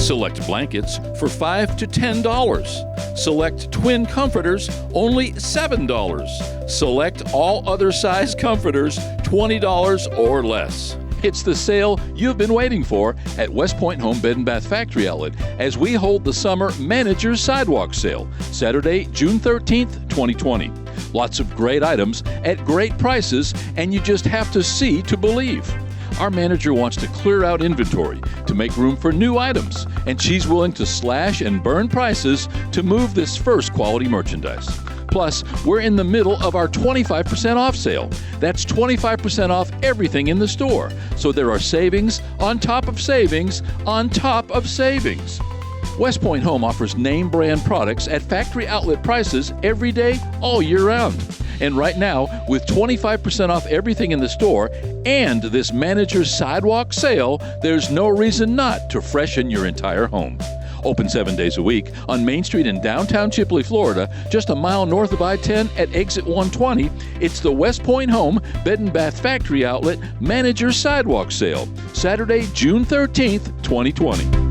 Select blankets for $5 to $10. Select twin comforters, only $7. Select all other size comforters, $20 or less. It's the sale you've been waiting for at WestPoint Home Bed & Bath Factory Outlet as we hold the Summer Manager's Sidewalk Sale, Saturday, June 13th, 2020. Lots of great items at great prices, and you just have to see to believe. Our manager wants to clear out inventory to make room for new items, and she's willing to slash and burn prices to move this first quality merchandise. Plus, we're in the middle of our 25% off sale. That's 25% off everything in the store. So there are savings on top of savings on top of savings. WestPoint Home offers name brand products at factory outlet prices every day, all year round. And right now, with 25% off everything in the store and this manager's sidewalk sale, there's no reason not to freshen your entire home. Open 7 days a week on Main Street in downtown Chipley, Florida, just a mile north of I-10 at exit 120. It's the WestPoint Home Bed & Bath Factory Outlet Manager's Sidewalk Sale, Saturday, June 13th, 2020.